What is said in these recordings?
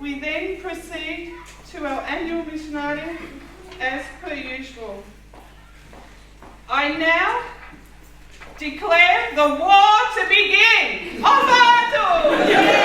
We then proceed to our annual missionary as per usual. I now declare the war to begin. Ofatu!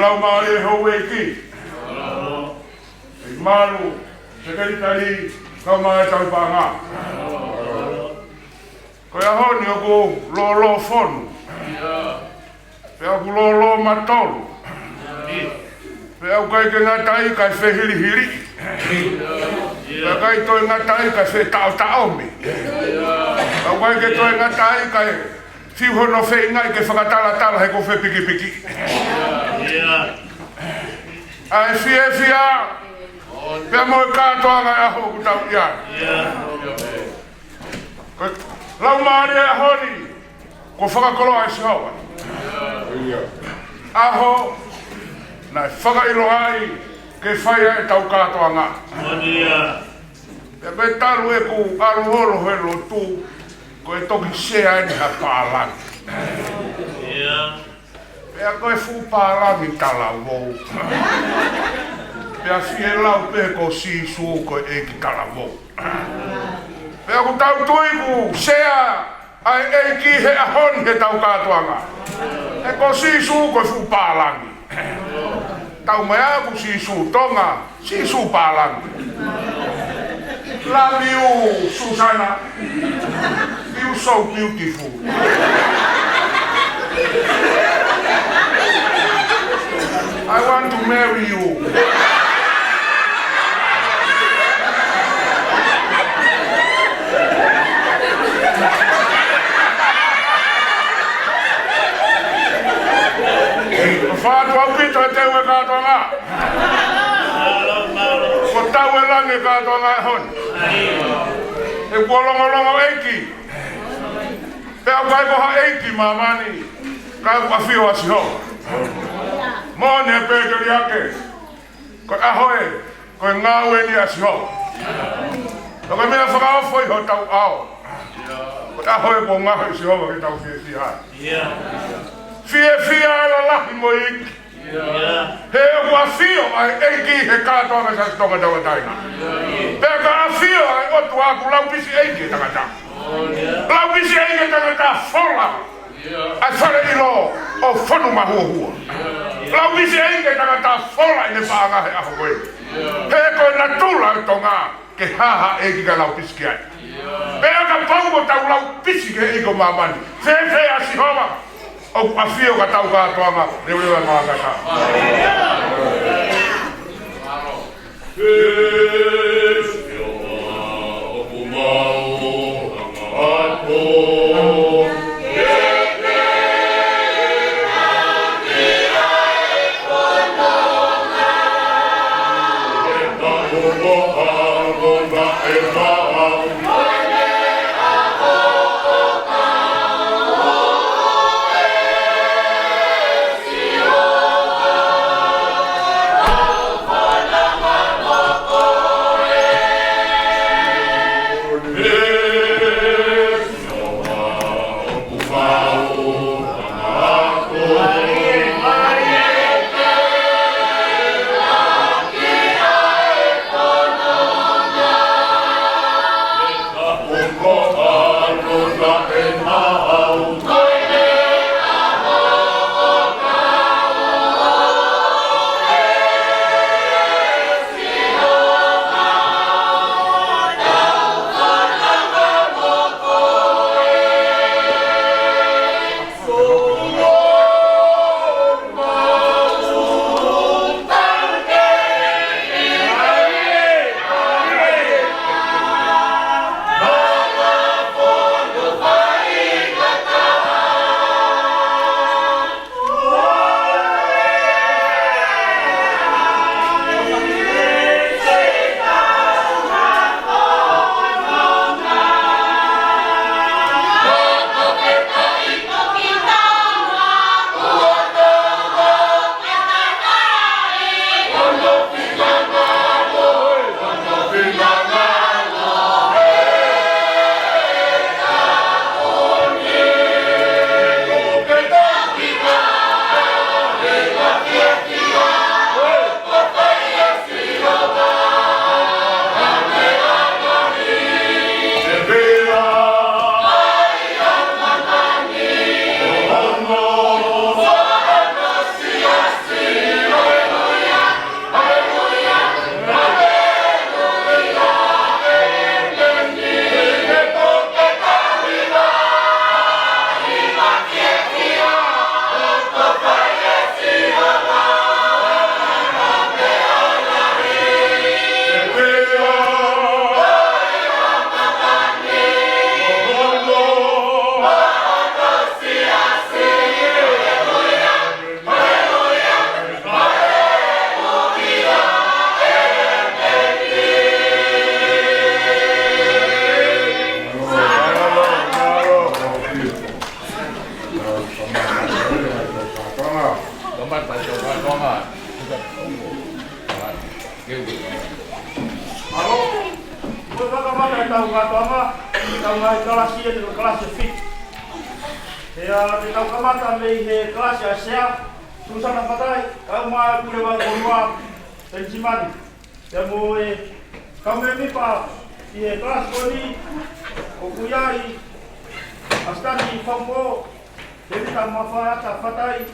Lau maari hau e ki. malu, sekali kali kau mai tau panga. Ko ya honi ko lolo fonu. Pe aku lolo matolu. Pe aku kai ke ngatai kai fe hiri hiri. Pe kai toi ngatai kai fe tau tau mi. Aku kai ke toi ngatai kai fiu hono fe ngai ke whakatala tala he ko fe piki piki. Ai fia pe mo katoa ngai aho ku tau ia. Lau maare ahoni ko whakakolo ai sihawa. Aho na whakailo ai ke whaia e tau katoa ngā. Pe me taru e ku aruhoro he lo tu ko e toki sea ni ha pālangi. Pe a koe fu pālangi tala wou. Pe a fie lau pe ko sisu ko e ki tala wou. Pe a ku tau tui ku sea ai e ki he ahon he tau katoa ngā. E ko sisu ko fu pālangi. Tau mea ku sisu tonga, sisu pālangi. Love you, Susanna. You're so beautiful. I want to marry you. Fatu au pito e tewe katoa ngā. Ko tau e lange katoa ngā hon. E kua longo eiki. Pea kai koha eiki mamani. Kai kua fio asi ho. Mone e pekeri ake. Ko ahoe. Ko e ngāu e ni asi ho. Ko e mea whakaofo i ho tau ao. Ko ahoe ko ngāu isi ho ke tau fie si hai. Fia ala lahi mo iki. He ua fio ai eiki he katoa me sa stonga taua taina. Pea ka a fio ai otu aku lau pisi eiki tangata. Lau pisi eiki tangata fola. Ai whare ilo o whanu mahua. Lau pisi eiki tangata fola i ne whaanga he aho koe. He koe na tula e tonga ke haha eiki ka lau pisi ki ai. Pea ka pauko tau lau pisi ke eiko mamani. Fe asi homa. O afio ka tau katoa ngā, rewa ngā kata. Alo, tôi có các bạn tàu ngà toa tàu ngà kelas ini dengan kelas fit. Ya, tàu các bạn tàu ini kelas Asia. Susah nak pakai, kau mau kuliah berumah penciman. Kamu kamu ini pak, ini kelas koni, okuyai, astani kompo. Jadi kamu apa pakai,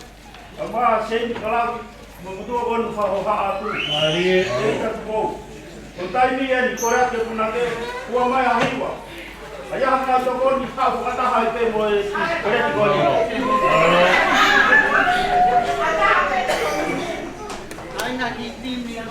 kamu sen kalau membutuhkan kon fahoha atu. Mari, kita tu. Untai ni yang Korea ke punake kuah mai ahiwa. Ayah nak jokon ni kau kata hal itu boleh boleh dikoni. Ay, nakitim niya.